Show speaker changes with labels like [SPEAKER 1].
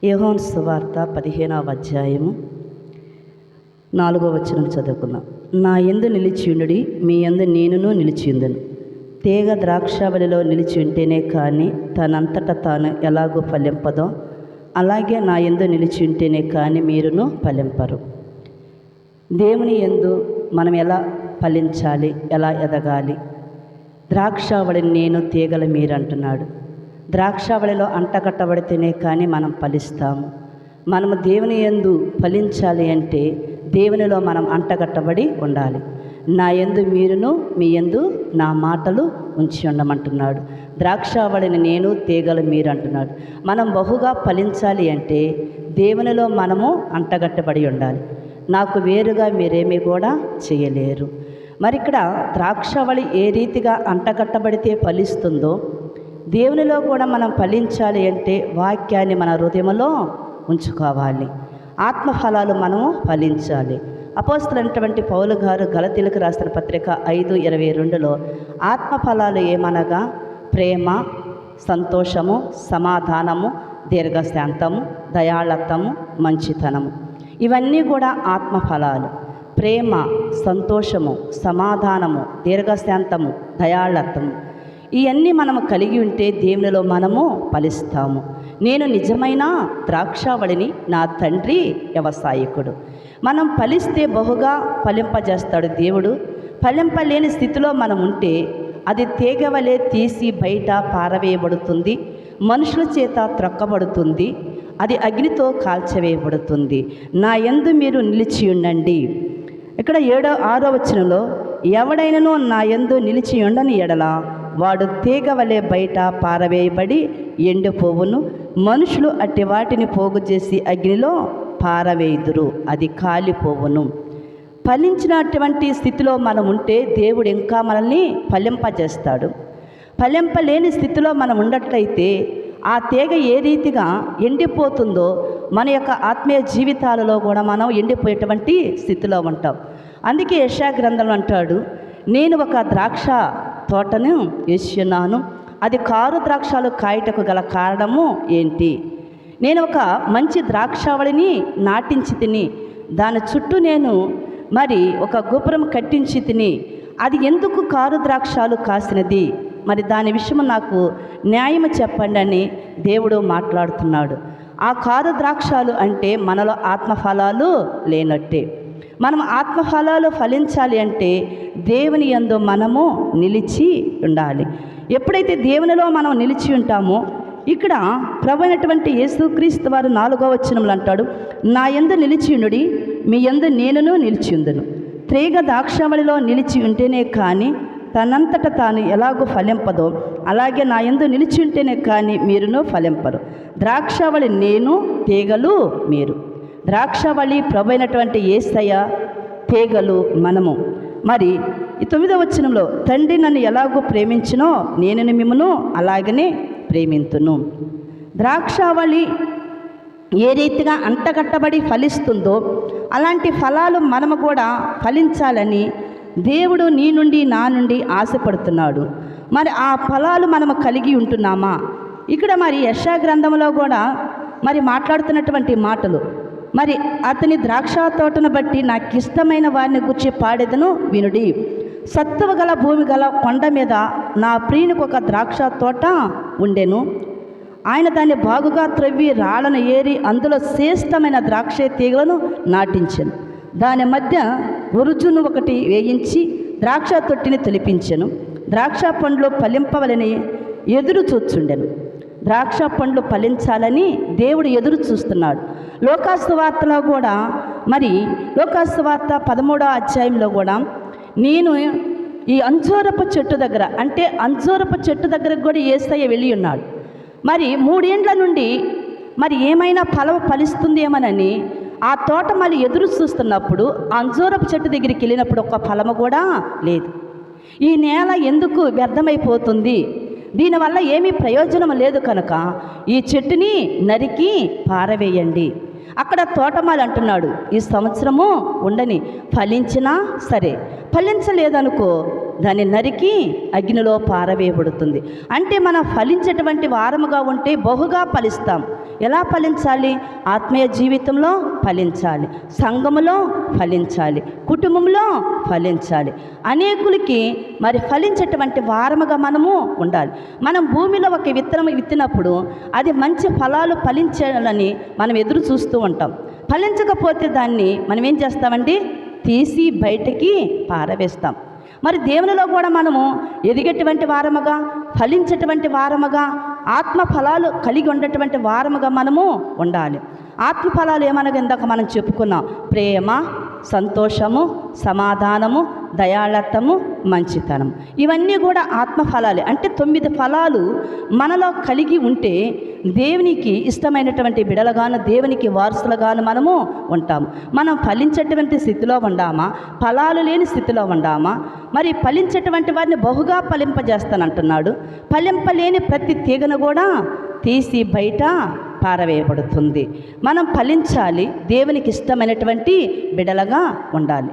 [SPEAKER 1] యోహాను సువార్త 15వ అధ్యాయము 4వ వచనం చదువుకున్నాం. నా యందు నిలిచియుండుడి, మీ యందు నేనును నిలిచియుందును. తీగ ద్రాక్షావళిలో నిలిచి ఉంటేనే కానీ తనంతట తాను ఎలాగో ఫలింపదో, అలాగే నా యందు నిలిచి ఉంటేనే కానీ మీరును ఫలింపరు. దేవుని యందు మనం ఎలా ఫలించాలి, ఎలా ఎదగాలి? ద్రాక్షావళిని నేను, తీగల మీరు అంటున్నాడు. ద్రాక్షావళిలో అంటకట్టబడితేనే కానీ మనం ఫలిస్తాము. మనము దేవుని యందు ఫలించాలి అంటే దేవునిలో మనం అంటగట్టబడి ఉండాలి. నా యందు మీరును, మీ యందు నా మాటలు ఉంచి ఉండమంటున్నాడు. ద్రాక్షావళిని నేను, తీగల మీరు అంటున్నాడు. మనం బహుగా ఫలించాలి అంటే దేవునిలో మనము అంటగట్టబడి ఉండాలి. నాకు వేరుగా మీరేమీ కూడా చేయలేరు. మరి ఇక్కడ ద్రాక్షావళి ఏ రీతిగా అంటగట్టబడితే ఫలిస్తుందో, దేవునిలో కూడా మనం ఫలించాలి అంటే వాక్యాన్ని మన హృదయంలో ఉంచుకోవాలి. ఆత్మఫలాలు మనము ఫలించాలి. అపోస్తలుడైనటువంటి పౌలు గారు గలతీయులకు రాసిన పత్రిక 5:22లో ఆత్మఫలాలు ఏమనగా ప్రేమ, సంతోషము, సమాధానము, దీర్ఘశాంతము, దయాళత్వము, మంచితనము. ఇవన్నీ కూడా ఆత్మఫలాలు. ప్రేమ, సంతోషము, సమాధానము, దీర్ఘశాంతము, దయాళత్వము, ఇవన్నీ మనము కలిగి ఉంటే దేవునిలో మనము ఫలిస్తాము. నేను నిజమైన ద్రాక్షావళిని, నా తండ్రి వ్యవసాయకుడు. మనం ఫలిస్తే బహుగా ఫలింపజేస్తాడు దేవుడు. ఫలింపలేని స్థితిలో మనం ఉంటే అది తీగవలే తీసి బయట పారవేయబడుతుంది, మనుషుల చేత త్రొక్కబడుతుంది, అది అగ్నితో కాల్చవేయబడుతుంది. నా యందు మీరు నిలిచి ఉండండి. ఇక్కడ 6వ వచనంలో ఎవడైనను నా యందు నిలిచి ఉండని ఎడల వాడు తీగవలే బయట పారవేయబడి ఎండిపోవును, మనుషులు అట్టి వాటిని పోగు చేసి అగ్నిలో పారవేయుదురు, అది కాలిపోవును. ఫలించినటువంటి స్థితిలో మనం ఉంటే దేవుడు ఇంకా మనల్ని ఫలింపజేస్తాడు. ఫలింపలేని స్థితిలో మనం ఉన్నట్లయితే ఆ తీగ ఏ రీతిగా ఎండిపోతుందో మన యొక్క ఆత్మీయ జీవితాలలో కూడా మనం ఎండిపోయేటువంటి స్థితిలో ఉంటాం. అందుకే యెషయా గ్రంథం అంటాడు, నేను ఒక ద్రాక్ష తోటను వేస్తున్నాను, అది కారు ద్రాక్షాలు కాయటకు గల కారణము ఏంటి? నేను ఒక మంచి ద్రాక్షావళిని నాటించి తిని, దాని చుట్టూ నేను మరి ఒక గోపురం కట్టించి తిని, అది ఎందుకు కారు ద్రాక్షాలు కాసినది? మరి దాని విషయం నాకు న్యాయం చెప్పండి అని దేవుడు మాట్లాడుతున్నాడు. ఆ కారు ద్రాక్షాలు అంటే మనలో ఆత్మఫలాలు లేనట్టే. మనం ఆత్మఫలాలు ఫలించాలి అంటే దేవుని యందు మనము నిలిచి ఉండాలి. ఎప్పుడైతే దేవునిలో మనం నిలిచి ఉంటామో, ఇక్కడ ప్రభు అయినటువంటి యేసుక్రీస్తు వారు 4వ వచనంలో అంటాడు, నా యందు నిలిచి ఉండుడి, మీ యందు నేనును నిలిచి ఉందును. తీగ ద్రాక్షావళిలో నిలిచి ఉంటేనే కానీ తనంతట తాను ఎలాగో ఫలింపదో, అలాగే నా యందు నిలిచి ఉంటేనే కానీ మీరును ఫలింపరు. ద్రాక్షావళి నేను, తీగలు మీరు. ద్రాక్షావళి ప్రభు అయినటువంటి యేసయ్య, తీగలు మనము. మరి ఈ 9వ వచనంలో తండ్రి నన్ను ఎలాగో ప్రేమించినో నేను మిమ్మును అలాగనే ప్రేమింతును. ద్రాక్షావళి ఏ రీతిగా అంటగట్టబడి ఫలిస్తుందో అలాంటి ఫలాలు మనము కూడా ఫలించాలని దేవుడు నీ నుండి, నా నుండి ఆశపడుతున్నాడు. మరి ఆ ఫలాలు మనము కలిగి ఉంటున్నామా? ఇక్కడ మరి యెషయా గ్రంథంలో కూడా మరి మాట్లాడుతున్నటువంటి మాటలు, మరి అతని ద్రాక్ష తోటను బట్టి నాకు ఇష్టమైన వారిని గురించి పాడేదను వినుడి. సత్తువ గల భూమి గల కొండ మీద నా ప్రియునికి ఒక ద్రాక్ష తోట ఉండెను. ఆయన దాన్ని బాగుగా త్రవ్వి రాళ్ళను ఏరి అందులో శ్రేష్టమైన ద్రాక్ష తీగలను నాటించెను. దాని మధ్య ఉరుజును ఒకటి వేయించి ద్రాక్ష తొట్టిని తొలిపించెను. ద్రాక్ష పండ్లు ఫలింపవలని ఎదురు చూచుండెను. ద్రాక్ష పండ్లు ఫలించాలని దేవుడు ఎదురు చూస్తున్నాడు. లోకాసు వార్తలో కూడా మరి లోకాసు వార్త 13వ అధ్యాయంలో కూడా నేను ఈ అంజూరపు చెట్టు దగ్గర, అంటే అంజూరపు చెట్టు దగ్గరకు కూడా యేసయ్య వెళ్ళి ఉన్నాడు. మరి 3 ఏండ్ల నుండి మరి ఏమైనా ఫలం ఫలిస్తుందేమోనని ఆ తోట మళ్ళీ ఎదురు చూస్తున్నప్పుడు అంజూరపు చెట్టు దగ్గరికి వెళ్ళినప్పుడు ఒక్క ఫలము కూడా లేదు. ఈ నేల ఎందుకు వ్యర్థమైపోతుంది, దీనివల్ల ఏమీ ప్రయోజనం లేదు కనుక ఈ చెట్టుని నరికి పారవేయండి. అక్కడ తోటమాలి అంటున్నాడు, ఈ సంవత్సరము ఉండని, ఫలించినా సరే ఫలించలేదనుకో దాన్ని నరికి అగ్నిలో పారవేయబడుతుంది. అంటే మనం ఫలించేటువంటి వారముగా ఉంటే బహుగా ఫలిస్తాం. ఎలా ఫలించాలి? ఆత్మీయ జీవితంలో ఫలించాలి, సంఘములో ఫలించాలి, కుటుంబంలో ఫలించాలి, అనేకులకి మరి ఫలించేటువంటి వారముగా మనము ఉండాలి. మనం భూమిలో ఒక విత్తనం విత్తినప్పుడు అది మంచి ఫలాలు ఫలించాలని మనం ఎదురు చూస్తూ ఉంటాం. ఫలించకపోతే దాన్ని మనం ఏం చేస్తామండి? తీసి బయటికి పారవేస్తాం. మరి దేవునిలో కూడా మనము ఎదిగేటువంటి వారముగా, ఫలించేటువంటి వారముగా, ఆత్మ ఫలాలు కలిగి ఉండేటువంటి వారముగా మనము ఉండాలి. ఆత్మ ఫలాలు ఏమనగా ఇందాక మనం చెప్పుకున్నాం: ప్రేమ, సంతోషము, సమాధానము, దయాళత్వము, మంచితనం. ఇవన్నీ కూడా ఆత్మ ఫలాలే. అంటే 9 ఫలాలు మనలో కలిగి ఉంటే దేవునికి ఇష్టమైనటువంటి బిడలుగాను, దేవునికి వారసులుగాను మనము ఉంటాము. మనం ఫలించేటువంటి స్థితిలో ఉండామా, ఫలాలు లేని స్థితిలో ఉండామా? మరి ఫలించేటువంటి వారిని బహుగా ఫలింపజేస్తానంటున్నాడు. ఫలింపలేని ప్రతి తీగను కూడా తీసి బయట పారవేయబడుతుంది. మనం ఫలించాలి, దేవునికి ఇష్టమైనటువంటి బిడలుగా ఉండాలి.